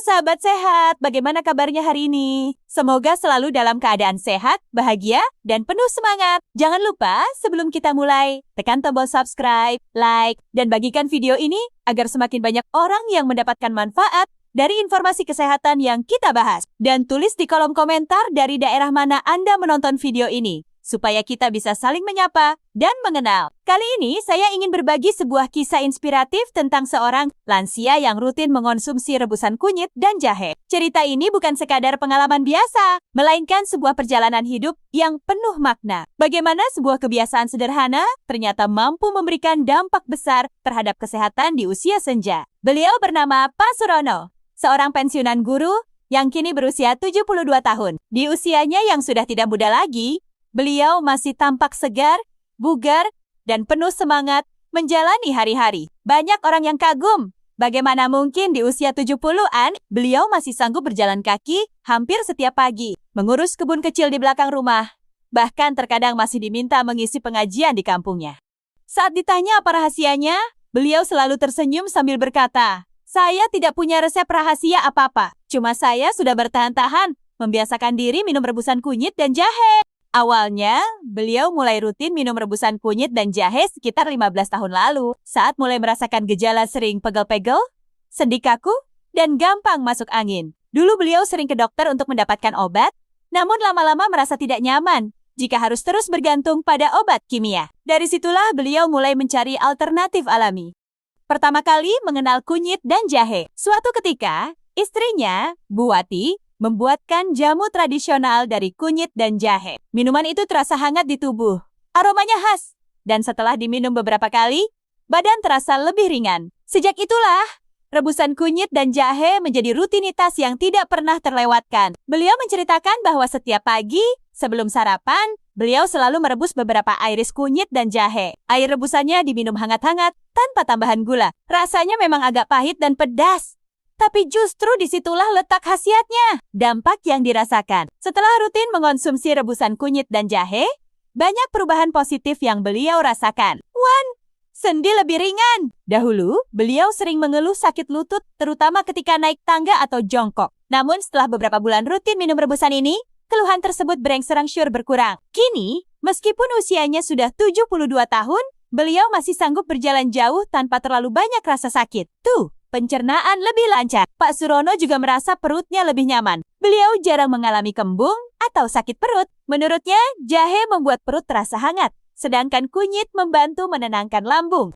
sahabat sehat, bagaimana kabarnya hari ini? Semoga selalu dalam keadaan sehat, bahagia, dan penuh semangat. Jangan lupa, sebelum kita mulai, tekan tombol subscribe, like, dan bagikan video ini agar semakin banyak orang yang mendapatkan manfaat dari informasi kesehatan yang kita bahas. Dan tulis di kolom komentar dari daerah mana Anda menonton video ini, supaya kita bisa saling menyapa dan mengenal. Kali ini saya ingin berbagi sebuah kisah inspiratif tentang seorang lansia yang rutin mengonsumsi rebusan kunyit dan jahe. Cerita ini bukan sekadar pengalaman biasa, melainkan sebuah perjalanan hidup yang penuh makna. Bagaimana sebuah kebiasaan sederhana ternyata mampu memberikan dampak besar terhadap kesehatan di usia senja. Beliau bernama Pak Surono, seorang pensiunan guru yang kini berusia 72 tahun. Di usianya yang sudah tidak muda lagi, beliau masih tampak segar, bugar, dan penuh semangat menjalani hari-hari. Banyak orang yang kagum. Bagaimana mungkin di usia 70-an, beliau masih sanggup berjalan kaki hampir setiap pagi, mengurus kebun kecil di belakang rumah. Bahkan terkadang masih diminta mengisi pengajian di kampungnya. Saat ditanya apa rahasianya, beliau selalu tersenyum sambil berkata, "Saya tidak punya resep rahasia apa-apa. Cuma saya sudah bertahan-tahan membiasakan diri minum rebusan kunyit dan jahe." Awalnya, beliau mulai rutin minum rebusan kunyit dan jahe sekitar 15 tahun lalu, saat mulai merasakan gejala sering pegel-pegel, sendi kaku, dan gampang masuk angin. Dulu beliau sering ke dokter untuk mendapatkan obat, namun lama-lama merasa tidak nyaman jika harus terus bergantung pada obat kimia. Dari situlah beliau mulai mencari alternatif alami. Pertama kali mengenal kunyit dan jahe. Suatu ketika, istrinya, Bu Wati, membuatkan jamu tradisional dari kunyit dan jahe. Minuman itu terasa hangat di tubuh. Aromanya khas. Dan setelah diminum beberapa kali, badan terasa lebih ringan. Sejak itulah, rebusan kunyit dan jahe menjadi rutinitas yang tidak pernah terlewatkan. Beliau menceritakan bahwa setiap pagi, sebelum sarapan, beliau selalu merebus beberapa iris kunyit dan jahe. Air rebusannya diminum hangat-hangat tanpa tambahan gula. Rasanya memang agak pahit dan pedas. Tapi justru disitulah letak khasiatnya, dampak yang dirasakan. Setelah rutin mengonsumsi rebusan kunyit dan jahe, banyak perubahan positif yang beliau rasakan. 1. Sendi lebih ringan. Dahulu, beliau sering mengeluh sakit lutut, terutama ketika naik tangga atau jongkok. Namun setelah beberapa bulan rutin minum rebusan ini, keluhan tersebut berangsur-angsur berkurang. Kini, meskipun usianya sudah 72 tahun, beliau masih sanggup berjalan jauh tanpa terlalu banyak rasa sakit. Pencernaan lebih lancar. Pak Surono juga merasa perutnya lebih nyaman. Beliau jarang mengalami kembung atau sakit perut. Menurutnya, jahe membuat perut terasa hangat, sedangkan kunyit membantu menenangkan lambung.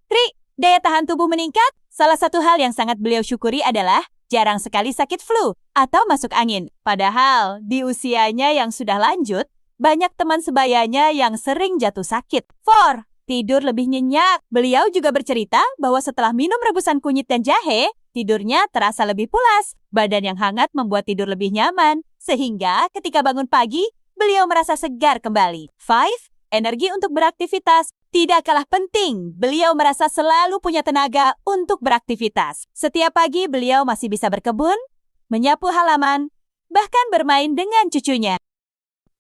Daya tahan tubuh meningkat. Salah satu hal yang sangat beliau syukuri adalah jarang sekali sakit flu atau masuk angin. Padahal, di usianya yang sudah lanjut, banyak teman sebayanya yang sering jatuh sakit. 4. Tidur lebih nyenyak. Beliau juga bercerita bahwa setelah minum rebusan kunyit dan jahe, tidurnya terasa lebih pulas. Badan yang hangat membuat tidur lebih nyaman. Sehingga ketika bangun pagi, beliau merasa segar kembali. 5. Energi untuk beraktivitas. Tidak kalah penting, beliau merasa selalu punya tenaga untuk beraktivitas. Setiap pagi beliau masih bisa berkebun, menyapu halaman, bahkan bermain dengan cucunya.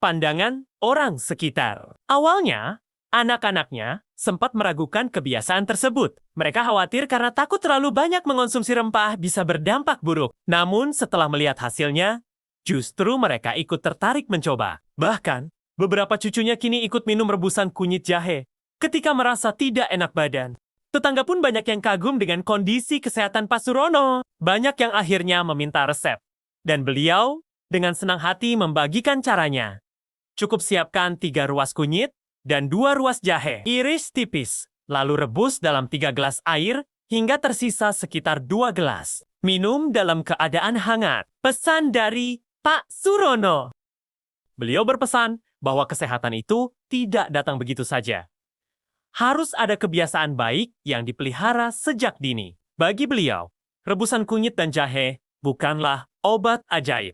Pandangan orang sekitar. Awalnya, anak-anaknya sempat meragukan kebiasaan tersebut. Mereka khawatir karena takut terlalu banyak mengonsumsi rempah bisa berdampak buruk. Namun setelah melihat hasilnya, justru mereka ikut tertarik mencoba. Bahkan, beberapa cucunya kini ikut minum rebusan kunyit jahe ketika merasa tidak enak badan. Tetangga pun banyak yang kagum dengan kondisi kesehatan Pak Surono. Banyak yang akhirnya meminta resep. Dan beliau dengan senang hati membagikan caranya. Cukup siapkan 3 ruas kunyit dan 2 ruas jahe. Iris tipis, lalu rebus dalam 3 gelas air hingga tersisa sekitar 2 gelas. Minum dalam keadaan hangat. Pesan dari Pak Surono. Beliau berpesan bahwa kesehatan itu tidak datang begitu saja. Harus ada kebiasaan baik yang dipelihara sejak dini. Bagi beliau, rebusan kunyit dan jahe bukanlah obat ajaib,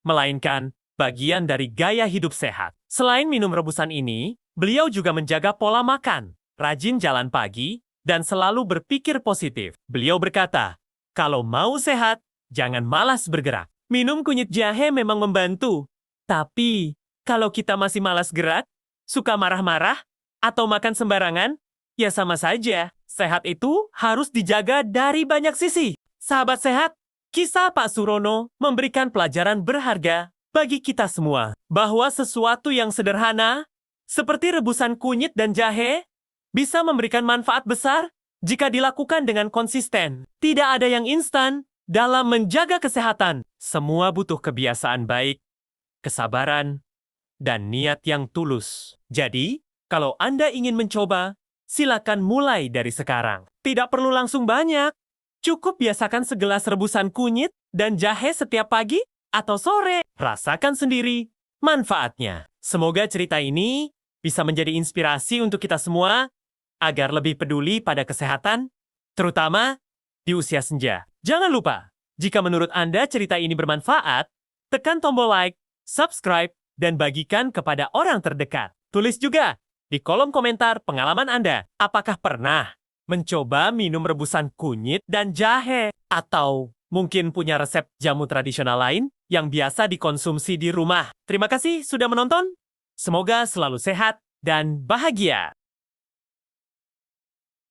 melainkan bagian dari gaya hidup sehat. Selain minum rebusan ini, beliau juga menjaga pola makan, rajin jalan pagi, dan selalu berpikir positif. Beliau berkata, kalau mau sehat, jangan malas bergerak. Minum kunyit jahe memang membantu. Tapi, kalau kita masih malas gerak, suka marah-marah, atau makan sembarangan, ya sama saja. Sehat itu harus dijaga dari banyak sisi. Sahabat sehat, Kisah Pak Surono memberikan pelajaran berharga bagi kita semua, bahwa sesuatu yang sederhana, seperti rebusan kunyit dan jahe, bisa memberikan manfaat besar jika dilakukan dengan konsisten. Tidak ada yang instan dalam menjaga kesehatan. Semua butuh kebiasaan baik, kesabaran, dan niat yang tulus. Jadi, kalau Anda ingin mencoba, silakan mulai dari sekarang. Tidak perlu langsung banyak. Cukup biasakan segelas rebusan kunyit dan jahe setiap pagi atau sore. Rasakan sendiri manfaatnya. Semoga cerita ini bisa menjadi inspirasi untuk kita semua agar lebih peduli pada kesehatan, terutama di usia senja. Jangan lupa, jika menurut Anda cerita ini bermanfaat, tekan tombol like, subscribe, dan bagikan kepada orang terdekat. Tulis juga di kolom komentar pengalaman Anda. Apakah pernah mencoba minum rebusan kunyit dan jahe? Atau mungkin punya resep jamu tradisional lain yang biasa dikonsumsi di rumah? Terima kasih sudah menonton. Semoga selalu sehat dan bahagia.